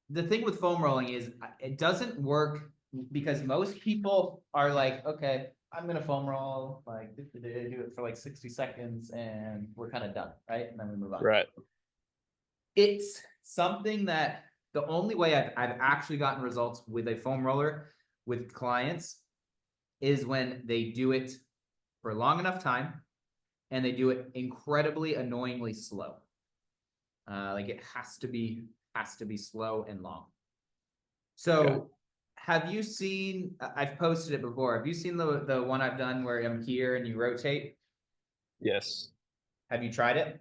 the thing with foam rolling is it doesn't work because most people are like, okay, I'm gonna foam roll, like do it for like 60 seconds and we're kind of done, right? And then we move on. Right. It's something that the only way I've actually gotten results with a foam roller with clients is when they do it for a long enough time and they do it incredibly annoyingly slow. Like it has to be slow and long. So have you seen, I've posted it before. Have you seen the one I've done where I'm here and you rotate? Yes. Have you tried it?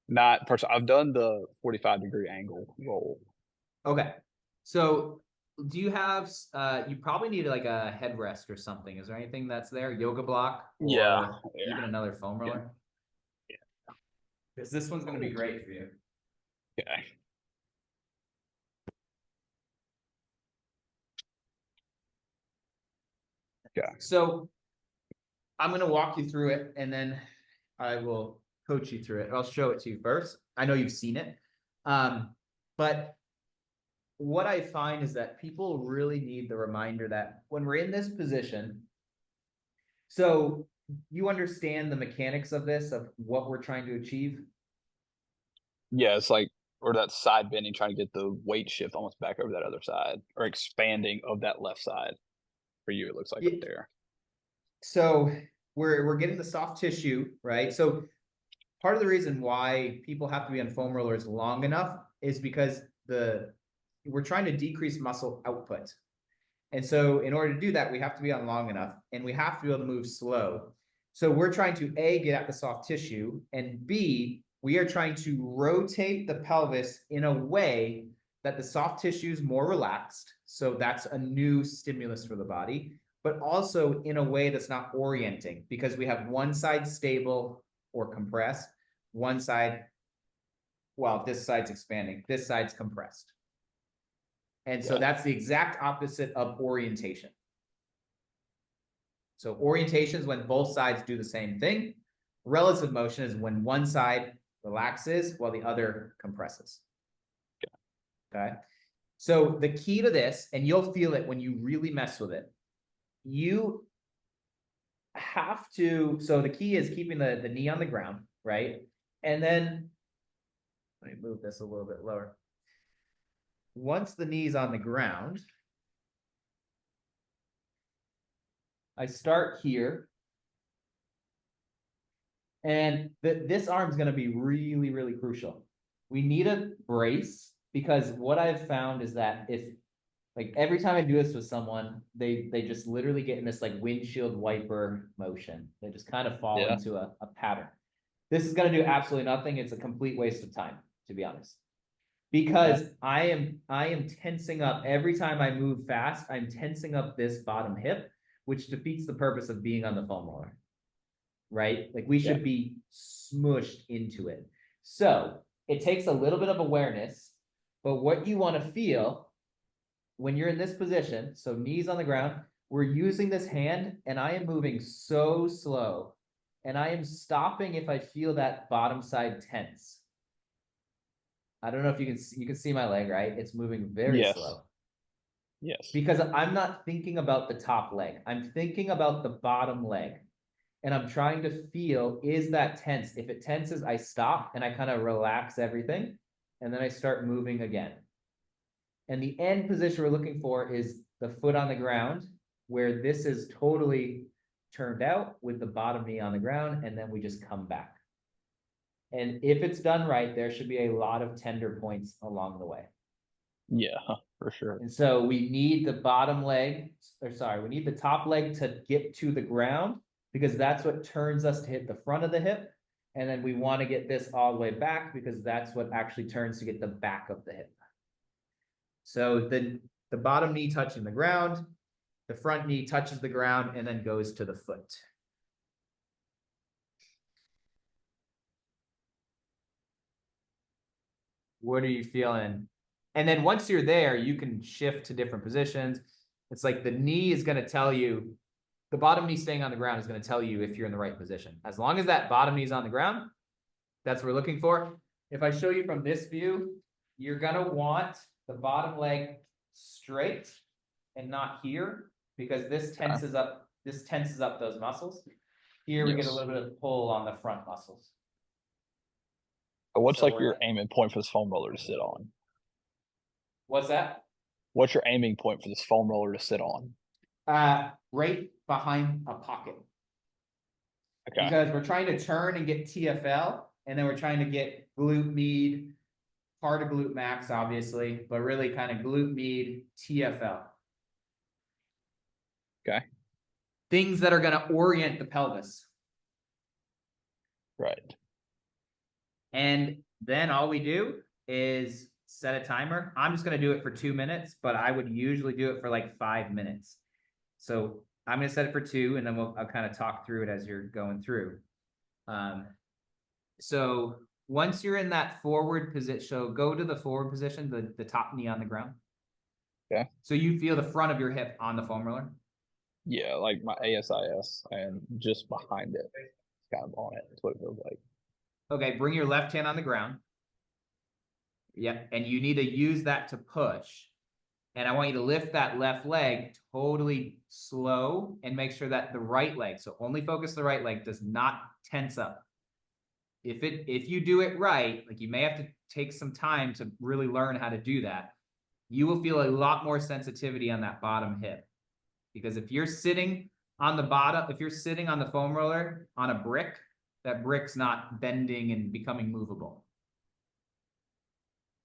Not personally. I've done the 45-degree angle roll. Okay. So do you have, you probably need like a headrest or something. Is there anything that's there? Yoga block Yeah. or even another foam roller? Because this one's going to be great for you. Okay. Okay. So I'm going to walk you through it and then I will coach you through it. I'll show it to you first. I know you've seen it. But what I find is that people really need the reminder that when we're in this position, so you understand the mechanics of this, of what we're trying to achieve? Yeah, it's like or that side bending, trying to get the weight shift almost back over that other side, or expanding of that left side. For you, it looks like up there. So we're getting the soft tissue, right? So part of the reason why people have to be on foam rollers long enough is because we're trying to decrease muscle output. And so in order to do that, we have to be on long enough and we have to be able to move slow. So we're trying to A, get at the soft tissue, and B, we are trying to rotate the pelvis in a way that the soft tissue is more relaxed. So that's a new stimulus for the body, but also in a way that's not orienting because we have one side stable or compressed, one side, well, this side's expanding, this side's compressed. And so that's the exact opposite of orientation. So orientation is when both sides do the same thing. Relative motion is when one side relaxes while the other compresses. Okay. So the key to this, and you'll feel it when you really mess with it, you have to, so the key is keeping the knee on the ground, right? And then, let me move this a little bit lower. Once the knee's on the ground, I start here. And this arm is going to be really, really crucial. We need a brace because what I've found is that if, like every time I do this with someone, they just literally get in this like windshield wiper motion. They just kind of fall into a pattern. This is going to do absolutely nothing. It's a complete waste of time, to be honest. Because I am tensing up every time I move fast, I'm tensing up this bottom hip, which defeats the purpose of being on the foam roller. Right? Like we should be smushed into it. So it takes a little bit of awareness, but what you want to feel when you're in this position, so knees on the ground, we're using this hand and I am moving so slow and I am stopping if I feel that bottom side tense. I don't know if you can see my leg, right? It's moving very slow. Yes. Because I'm not thinking about the top leg. I'm thinking about the bottom leg. And I'm trying to feel, is that tense? If it tenses, I stop and I kind of relax everything. And then I start moving again. And the end position we're looking for is the foot on the ground, where this is totally turned out with the bottom knee on the ground. And then we just come back. And if it's done right, there should be a lot of tender points along the way. Yeah, for sure. And so we need the bottom leg, or sorry, we need the top leg to get to the ground because that's what turns us to hit the front of the hip. And then we want to get this all the way back because that's what actually turns to get the back of the hip. So the bottom knee touching the ground, the front knee touches the ground and then goes to the foot. What are you feeling? And then once you're there, you can shift to different positions. It's like the knee is going to tell you, the bottom knee staying on the ground is going to tell you if you're in the right position. As long as that bottom knee is on the ground, that's what we're looking for. If I show you from this view, you're going to want the bottom leg straight and not here, because this tenses up those muscles. Here we get a Yes. little bit of pull on the front muscles. What's So like your aiming point for this foam roller to sit on? what's that? What's your aiming point for this foam roller to sit on? Right behind a pocket. Okay. Because we're trying to turn and get TFL, and then we're trying to get glute med, part of glute max, obviously, but really kind of glute med, TFL. Okay. Things that are going to orient the pelvis. Right. And then all we do is set a timer. I'm just going to do it for 2 minutes, but I would usually do it for like 5 minutes. So I'm going to set it for 2, and then I'll kind of talk through it as you're going through. So once you're in that forward position, so go to the forward position, the top knee on the ground. Okay. So you feel the front of your hip on the foam roller? Yeah, like my ASIS and just behind it. It's kind of on it. That's what it feels like. Okay, bring your left hand on the ground. Yep, and you need to use that to push. And I want you to lift that left leg totally slow and make sure that the right leg, so only focus the right leg, does not tense up. If you do it right, like you may have to take some time to really learn how to do that, you will feel a lot more sensitivity on that bottom hip. Because if you're sitting on the bottom, if you're sitting on the foam roller on a brick, that brick's not bending and becoming movable.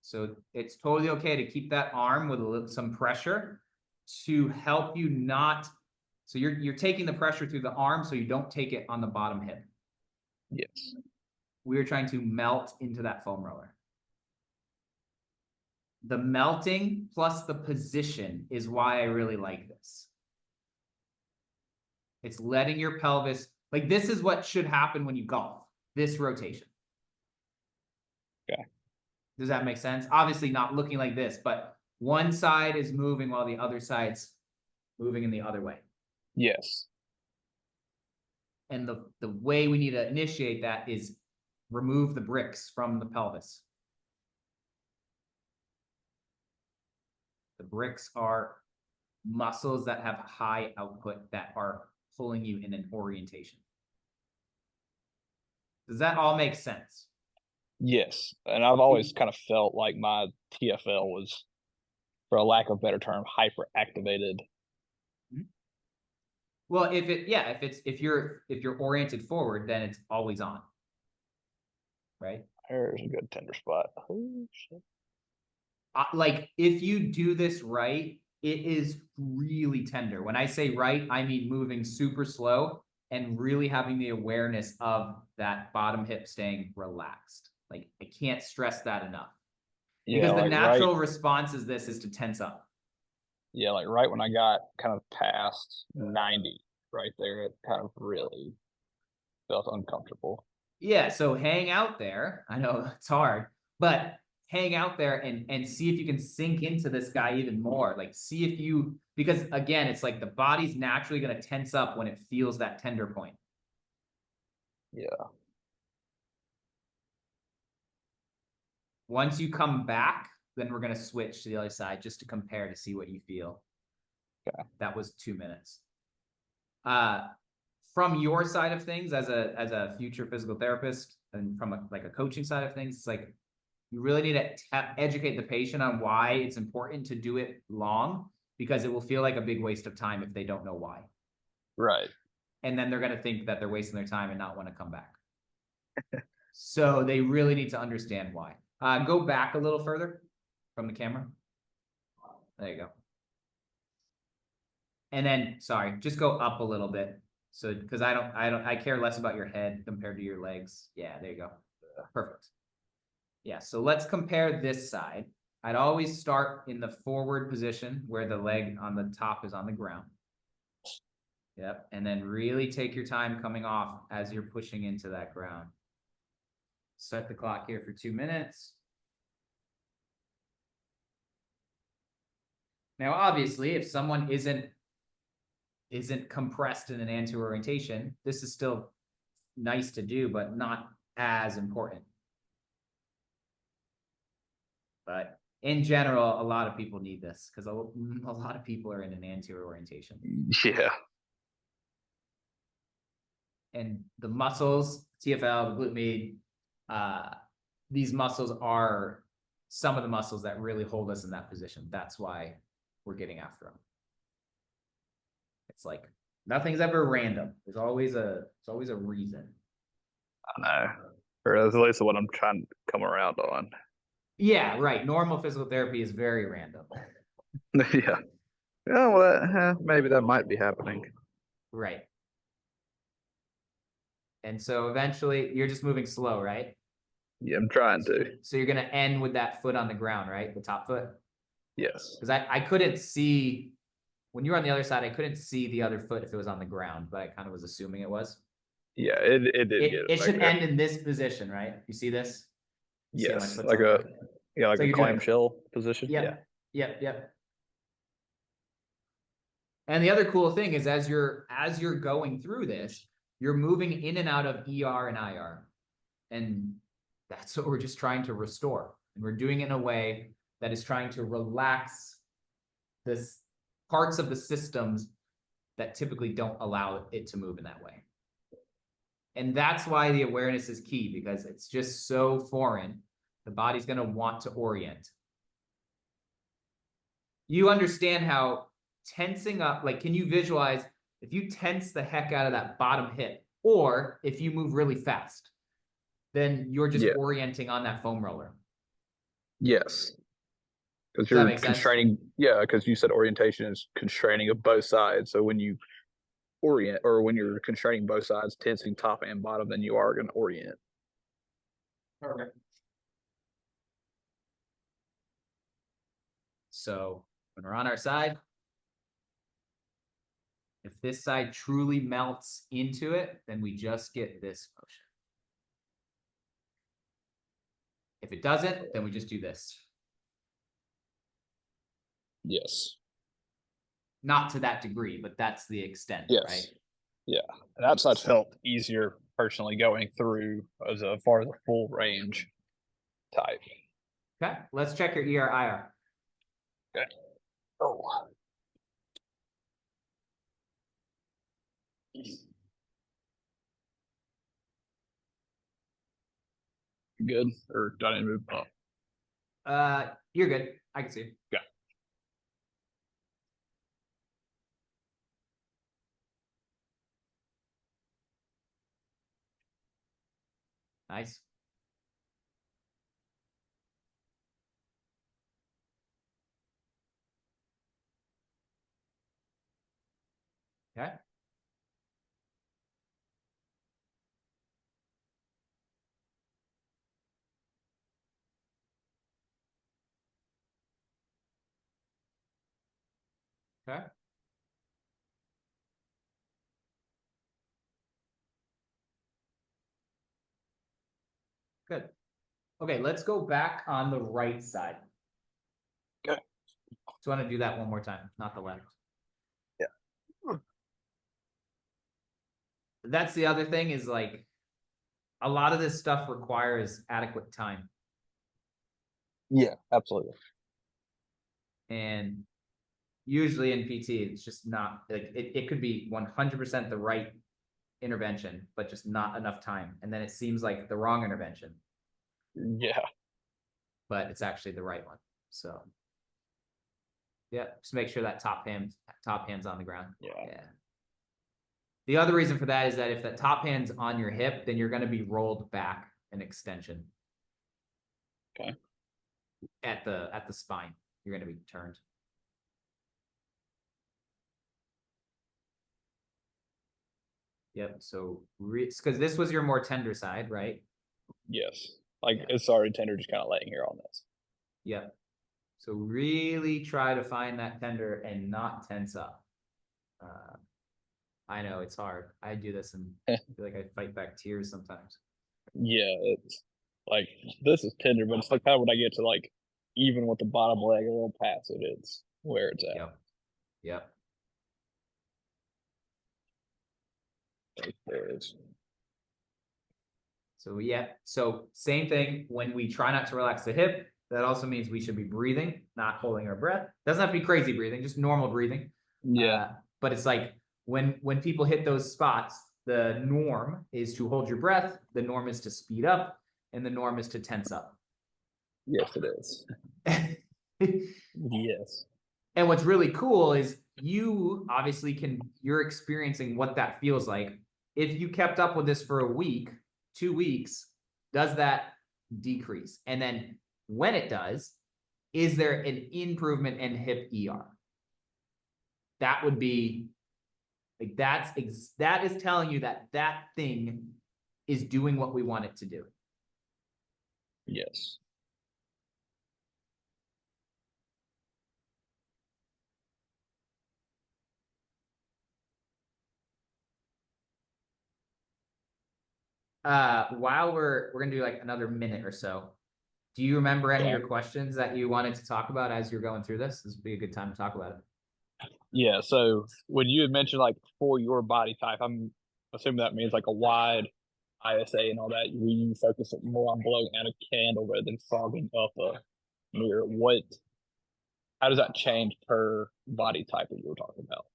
So it's totally okay to keep that arm with some pressure to help you not, so you're taking the pressure through the arm so you don't take it on the bottom hip. Yes. We're trying to melt into that foam roller. The melting plus the position is why I really like this. It's letting your pelvis, like this is what should happen when you golf, this rotation. Okay. Does that make sense? Obviously not looking like this, but one side is moving while the other side's moving in the other way. Yes. And the way we need to initiate that is remove the bricks from the pelvis. The bricks are muscles that have high output that are pulling you in an orientation. Does that all make sense? Yes. And I've always kind of felt like my TFL was, for a lack of a better term, hyper activated. Well, if you're oriented forward, then it's always on. Right? There's a good tender spot. Oh, shit. Like if you do this right, it is really tender. When I say right, I mean moving super slow and really having the awareness of that bottom hip staying relaxed. Like I can't stress that enough. Yeah, Because the like natural response is to tense up. Yeah, like right when I got kind of past 90, right there, it kind of really felt uncomfortable. Yeah, so hang out there. I know it's hard, but hang out there and see if you can sink into this guy even more. Like see if you, because again, it's like the body's naturally going to tense up when it feels that tender point. Yeah. Once you come back, then we're going to switch to the other side just to compare to see what you feel. Okay. That was 2 minutes. From your side of things as a future physical therapist and from a coaching side of things, it's like you really need to educate the patient on why it's important to do it long, because it will feel like a big waste of time if they don't know why. Right. And then they're going to think that they're wasting their time and not want to come back. So they really need to understand why. Go back a little further from the camera. There you go. And then, sorry, just go up a little bit. So, because I care less about your head compared to your legs. Yeah, there you go. Perfect. Yeah, so let's compare this side. I'd always start in the forward position where the leg on the top is on the ground. Yep, and then really take your time coming off as you're pushing into that ground. Set the clock here for 2 minutes. Now, obviously, if someone isn't compressed in an anterior orientation, this is still nice to do, but not as important. But in general, a lot of people need this because a lot of people are in an anterior orientation. Yeah. And the muscles, TFL, the glute med, these muscles are some of the muscles that really hold us in that position. That's why we're getting after them. It's like nothing's ever random. There's always a reason. I know. Or that's at least what I'm trying to come around on. Yeah, right. Normal physical therapy is very random. Yeah. Yeah, well, maybe that might be happening. Right. And so eventually you're just moving slow, right? Yeah, I'm trying to. So you're going to end with that foot on the ground, right? The top foot. Yes. Because I couldn't see, when you were on the other side, I couldn't see the other foot if it was on the ground, but I kind of was assuming it was. Yeah, it did get It back should there. end in this position, right? You see this? You see how my Yes, foot's like on a there? yeah, like So a you're doing it. clamshell position. Yeah. Yep. And the other cool thing is as you're going through this, you're moving in and out of ER and IR. And that's what we're just trying to restore. And we're doing it in a way that is trying to relax this parts of the systems that typically don't allow it to move in that way. And that's why the awareness is key, because it's just so foreign. The body's going to want to orient. You understand how tensing up, like, can you visualize if you tense the heck out of that bottom hip, or if you move really fast, then you're just orienting on that foam roller. Yes. Because Does that you're make sense? constraining, yeah, because you said orientation is constraining of both sides. So when you orient, or when you're constraining both sides, tensing top and bottom, then you are going to orient. Perfect. So when we're on our side, if this side truly melts into it, then we just get this motion. If it doesn't, then we just do this. Yes. Not to that degree, but that's the extent, Yes. right? Yeah. And that side's felt easier personally going through as far as a full range type. Okay, let's check your ER IR. Okay. Oh. Good. Or do I need to move up? You're good. I can see. Yeah. Nice. Okay. Okay. Good. Okay, let's go back on the right side. Okay. So I want to do that one more time, not the left. Yeah. That's the other thing is like a lot of this stuff requires adequate time. Yeah, absolutely. And usually in PT, it's just not like it could be 100% the right intervention, but just not enough time. And then it seems like the wrong intervention. Yeah. But it's actually the right one. So yeah, just make sure that top hand's on the ground. Yeah. The other reason for that is that if that top hand's on your hip, then you're going to be rolled back an extension. Okay. At the spine, you're going to be turned. Yep. So because this was your more tender side, right? Yes. Like it's already tender, just kind of laying here on this. Yep. So really try to find that tender and not tense up. I know it's hard. I do this and I feel like I fight back tears sometimes. Yeah, it's like this is tender, but it's like kind of when I get to like even with the bottom leg a little past it, it's where it's at. Yep. There it is. So yeah, so same thing when we try not to relax the hip, That also means we should be breathing, not holding our breath. Doesn't have to be crazy breathing, just normal breathing. Yeah. But it's like when people hit those spots, the norm is to hold your breath, the norm is to speed up, and the norm is to tense up. Yes, it is. Yes. And what's really cool is you obviously you're experiencing what that feels like. If you kept up with this for a week, 2 weeks, does that decrease? And then when it does, is there an improvement in hip ER? That would be like, that is telling you that that thing is doing what we want it to do. Yes. While we're gonna do like another minute or so, do you remember any of Yeah. your questions that you wanted to talk about as you're going through this? This would be a good time to talk about it. Yeah. So when you had mentioned like for your body type, I'm assuming that means like a wide ISA and all that. You focus more on blowing out a candle rather than fogging up a mirror. How does that change per body type that you were talking about?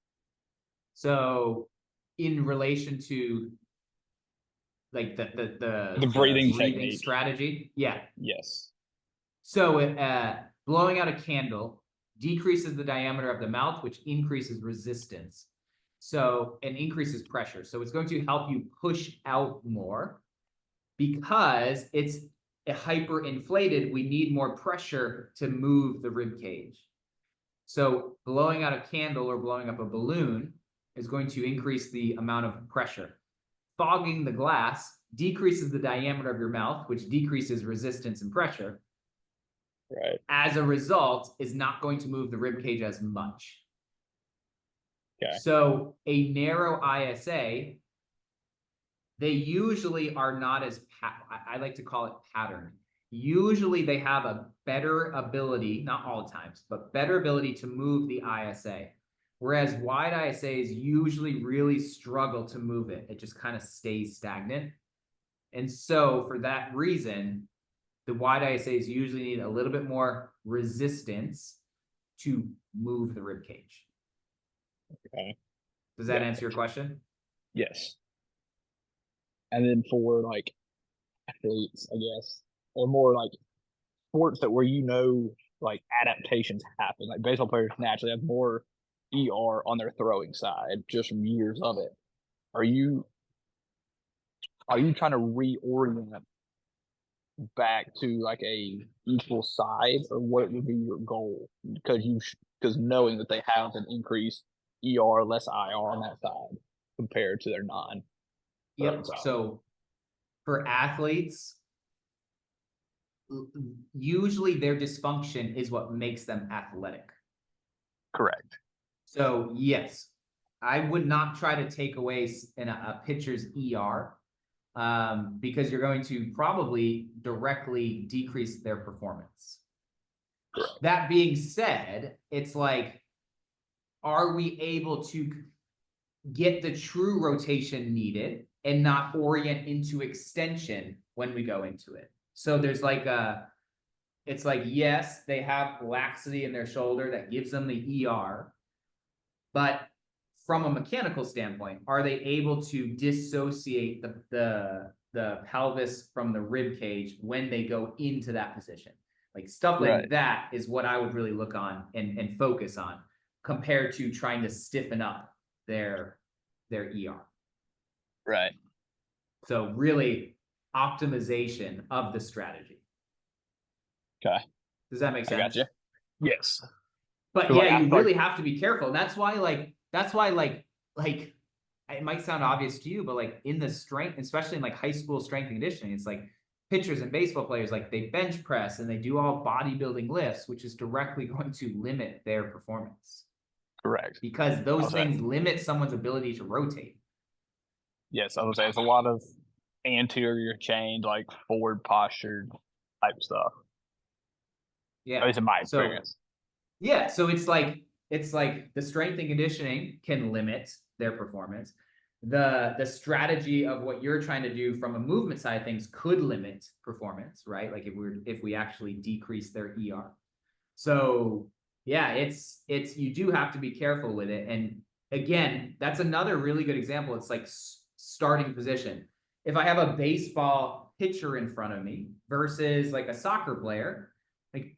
So in relation to like The breathing breathing technique. strategy, yeah. Yes. So blowing out a candle decreases the diameter of the mouth, which increases resistance. So and increases pressure. So it's going to help you push out more because it's hyperinflated. We need more pressure to move the rib cage. So blowing out a candle or blowing up a balloon is going to increase the amount of pressure. Fogging the glass decreases the diameter of your mouth, which decreases resistance and pressure. Right. As a result, is not going to move the rib cage as much. Okay. So a narrow ISA, they usually are not as, I like to call it patterned. Usually they have a better ability, not all times, but better ability to move the ISA. Whereas wide ISAs usually really struggle to move it. It just kind of stays stagnant. And so for that reason, the wide ISAs usually need a little bit more resistance to move the rib cage. Okay. Does that answer your question? Yes. And then for like athletes, I guess, or more like sports that where like adaptations happen. Like baseball players naturally have more ER on their throwing side just from years of it. Are you trying to reorient back to like a equal side, or what would be your goal? Because knowing that they have an increased ER, less IR on that side compared to their non. Yep. So for athletes, usually their dysfunction is what makes them athletic. Correct. So yes, I would not try to take away a pitcher's ER because you're going to probably directly decrease their performance. Correct. That being said, it's like, are we able to get the true rotation needed and not orient into extension when we go into it? So there's like it's like, yes, they have laxity in their shoulder that gives them the ER, but from a mechanical standpoint, are they able to dissociate the pelvis from the rib cage when they go into that position? Like stuff like that is what I would really look on and focus on compared to trying to stiffen up their ER. Right. So really optimization of the strategy. Okay. Does that make sense? I got you. Yes. But yeah, you really have to be careful. And that's why it might sound obvious to you, but like in the strength, especially in like high school strength and conditioning, it's like pitchers and baseball players, like they bench press and they do all bodybuilding lifts, which is directly going to limit their performance. Correct. Because those things limit someone's ability to rotate. Yes, I would say it's a lot of anterior chain, like forward postured type stuff. Yeah. At least in my experience. Yeah. So it's like the strength and conditioning can limit their performance. the strategy of what you're trying to do from a movement side of things could limit performance, right? Like if we actually decrease their ER. So yeah, it's you do have to be careful with it. And again, that's another really good example. It's like starting position. If I have a baseball pitcher in front of me versus like a soccer player, like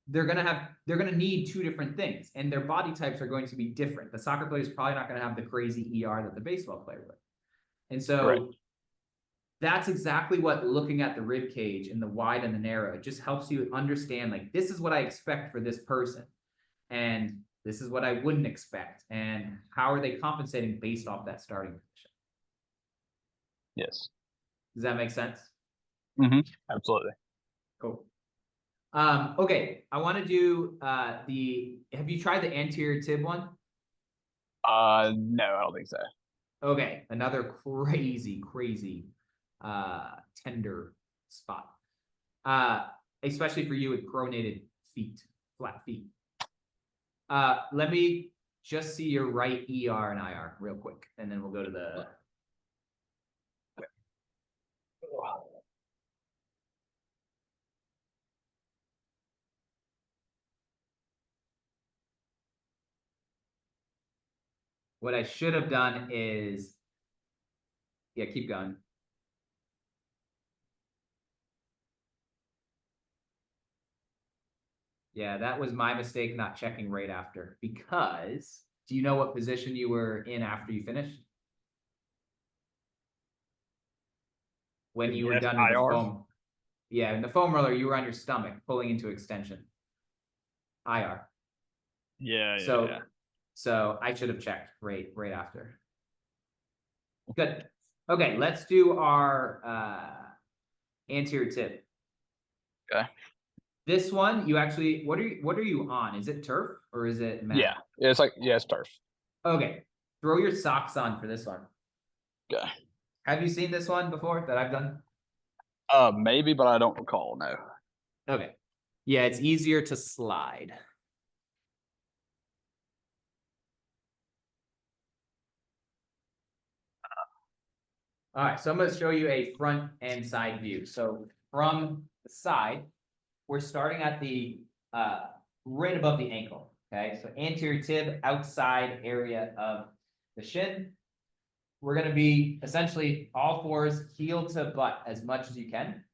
they're gonna need two different things, and their body types are going to be different. The soccer player is probably not going to have the crazy ER that the baseball player would. And Right. so that's exactly what looking at the rib cage and the wide and the narrow, it just helps you understand, like, this is what I expect for this person, and this is what I wouldn't expect, and how are they compensating based off that starting position. Yes. Does that make sense? Absolutely. Cool. Okay, I want to do have you tried the anterior tib one? No, I don't think so. Okay, another crazy tender spot. Especially for you with pronated feet, flat feet. Let me just see your right ER and IR real quick, and then we'll go to the. What I should have done is, yeah, keep going. Yeah, that was my mistake not checking right after, because do you know what position you were in after you finished? When you were Yes, done with the IR. foam. Yeah, in the foam roller, you were on your stomach pulling into extension. IR. Yeah. So I should have checked right after. Good. Okay, let's do our anterior tib. Okay. This one, you actually, what are you on? Is it turf or is it mat? Yeah, it's turf. Okay, throw your socks on for this one. Okay. Have you seen this one before that I've done? Maybe, but I don't recall. No. Okay. Yeah, it's easier to slide. All right, so I'm going to show you a front and side view. So from the side, we're starting at the right above the ankle. Okay, so anterior tib, outside area of the shin. We're going to be essentially all fours, heel to butt as much as you can.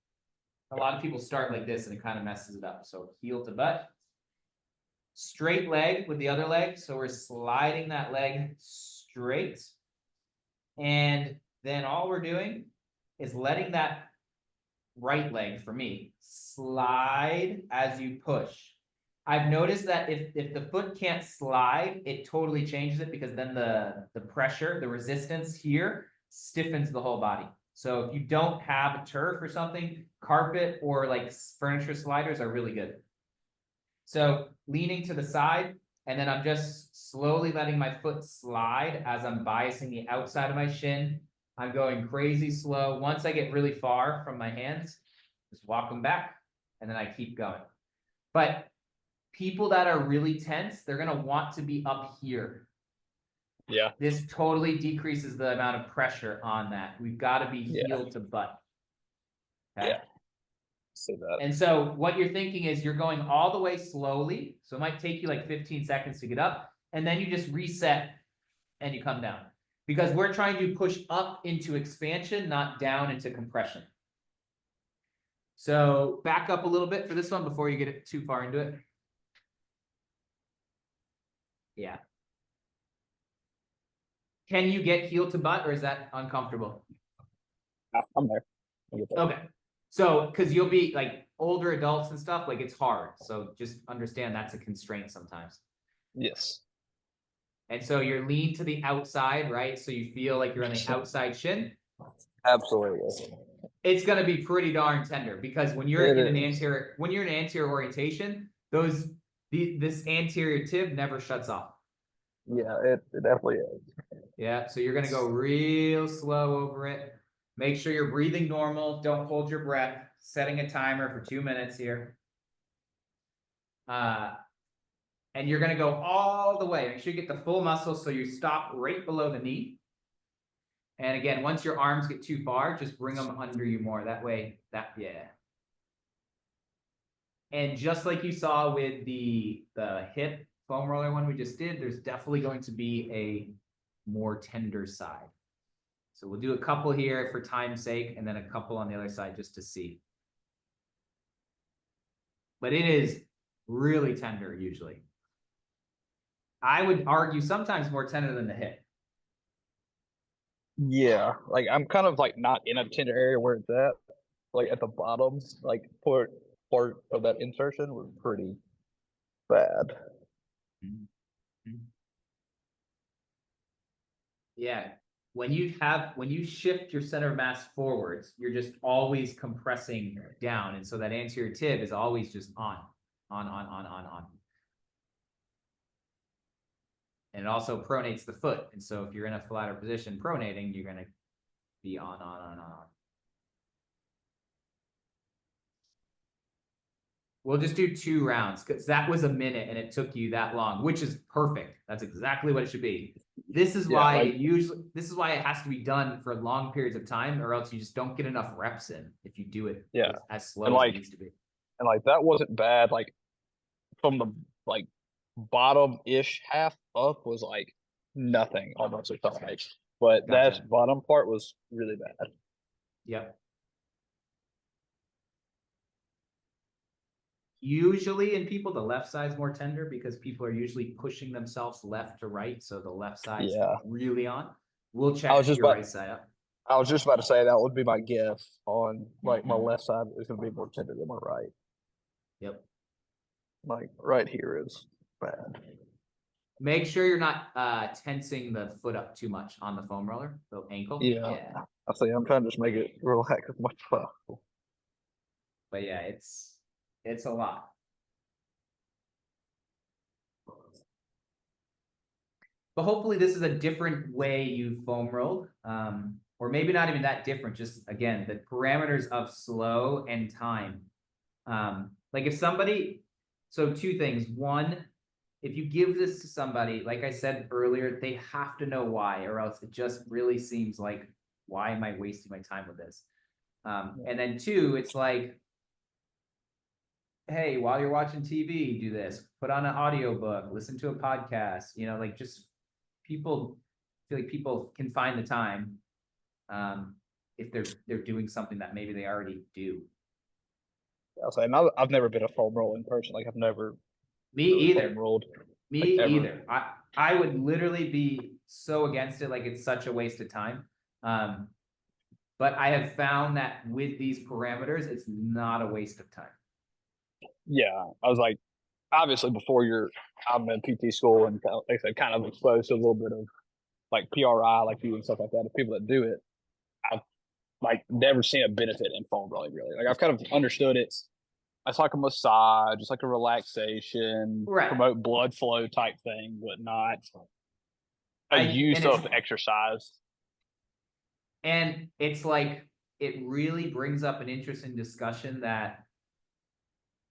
A lot of people start like this and it kind of messes it up. So heel to butt. Straight leg with the other leg. So we're sliding that leg straight. And then all we're doing is letting that right leg, for me, slide as you push. I've noticed that if the foot can't slide, it totally changes it, because then the pressure, the resistance here stiffens the whole body. So if you don't have a turf or something, carpet or like furniture sliders are really good. So leaning to the side, and then I'm just slowly letting my foot slide as I'm biasing the outside of my shin. I'm going crazy slow. Once I get really far from my hands, just walk them back, and then I keep going. But people that are really tense, they're going to want to be up here. Yeah. This totally decreases the amount of pressure on that. We've got to be heel to butt. Okay? Yeah. See that. And so what you're thinking is you're going all the way slowly. So it might take you like 15 seconds to get up. And then you just reset and you come down. Because we're trying to push up into expansion, not down into compression. So back up a little bit for this one before you get too far into it. Yeah. Can you get heel to butt, or is that uncomfortable? I'm there. Okay. So, because you'll be like older adults and stuff, like it's hard. So just understand that's a constraint sometimes. Yes. And so you're lean to the outside, right? So you feel like you're on the outside shin. Absolutely. It's going to be pretty darn tender, because when you're It in an is. anterior orientation, this anterior tib never shuts off. Yeah, it definitely is. Yeah, so you're going to go real slow over it. Make sure you're breathing normal. Don't hold your breath. Setting a timer for 2 minutes here. And you're going to go all the way. Make sure you get the full muscle so you stop right below the knee. And again, once your arms get too far, just bring them under you more. That way, yeah. And just like you saw with the hip foam roller one we just did, there's definitely going to be a more tender side. So we'll do a couple here for time's sake, and then a couple on the other side just to see. But it is really tender usually. I would argue sometimes more tender than the hip. Yeah, like I'm kind of like not in a tender area where it's at. Like at the bottom, like part of that insertion was pretty bad. Yeah. When you shift your center of mass forwards, you're just always compressing down. And so that anterior tib is always just on. And it also pronates the foot. And so if you're in a flatter position pronating, you're going to be on. We'll just do 2 rounds because that was a minute and it took you that long, which is perfect. That's exactly what it should be. This is why it has to be done for long periods of time, or else you just don't get enough reps in if you do it as slow as it needs to be. And like that wasn't bad. Like from the like bottom-ish half up was like nothing almost at times. But Gotcha. that bottom part was really bad. Yep. Usually in people, the left side's more tender because people are usually pushing themselves left to right. So the left side's really on. We'll check your right side up. I was just about to say that would be my guess on like my left side is going to be more tender than my right. Yep. Like right here is bad. Make sure you're not tensing the foot up too much on the foam roller, the ankle. Yeah. I say I'm trying to just make it relax as much as possible. But yeah, it's a lot. But hopefully this is a different way you foam rolled. Or maybe not even that different, just again, the parameters of slow and time. Like if somebody, so 2 things. One, if you give this to somebody, like I said earlier, they have to know why, or else it just really seems like, why am I wasting my time with this? And then 2, it's like, hey, while you're watching TV, do this, put on an audiobook, listen to a podcast, like just people feel like people can find the time if they're doing something that maybe they already do. I'll say, I've never been a foam roll in person. Like I've never Me either. foam rolled. Me either. I would literally be so against it, like it's such a waste of time. But I have found that with these parameters, it's not a waste of time. Yeah, I was like, obviously before I'm in PT school and like I said, kind of exposed to a little bit of like PRI, like you and stuff like that. The people that do it, I've like never seen a benefit in foam rolling really. Like I've kind of understood it. It's like a massage, it's like a relaxation, promote blood flow type thing, but not a use of exercise. And it's like, it really brings up an interesting discussion that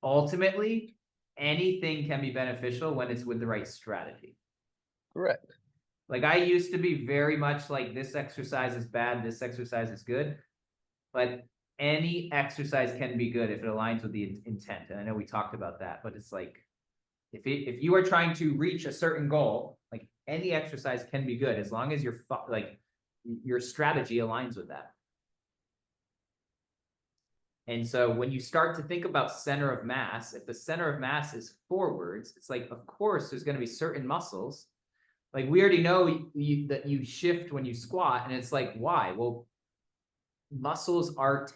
ultimately anything can be beneficial when it's with the right strategy. Correct. Like I used to be very much like, this exercise is bad, this exercise is good, but any exercise can be good if it aligns with the intent. And I know we talked about that, but it's like, if you are trying to reach a certain goal, like any exercise can be good as long as your strategy aligns with that. And so when you start to think about center of mass, if the center of mass is forwards, it's like, of course, there's going to be certain muscles. Like we already know that you shift when you squat, and it's like, why? Well, muscles are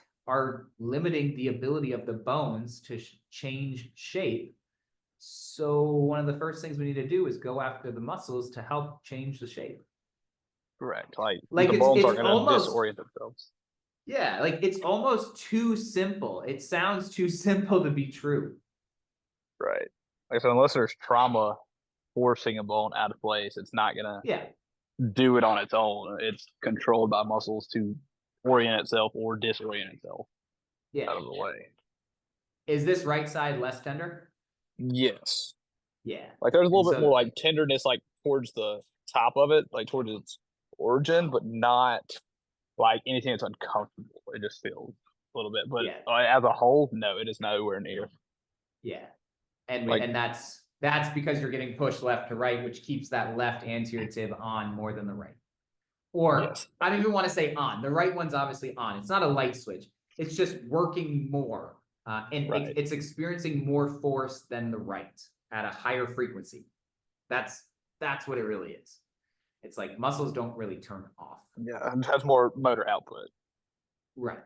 limiting the ability of the bones to change shape. So one of the first things we need to do is go after the muscles to help change the shape. Correct. Like the bones are going to disorient themselves. Yeah, like it's almost too simple. It sounds too simple to be true. Right. Like so unless there's trauma forcing a bone out of place, it's not gonna do it on its own. It's controlled by muscles to orient itself or disorient itself out of the way. Is this right side less tender? Yes. Yeah. Like there's a little bit more like tenderness like towards the top of it, like towards its origin, but not like anything that's uncomfortable. It just feels a little bit, but Yeah, as a whole, no, it is nowhere near. yeah. And Like, that's because you're getting pushed left to right, which keeps that left anterior tib on more than the right. Or yes, I don't even want to say on. The right one's obviously on. It's not a light switch. It's just working more. And right. it's experiencing more force than the right at a higher frequency. That's what it really is. It's like muscles don't really turn off. Yeah, it has more motor output. Right.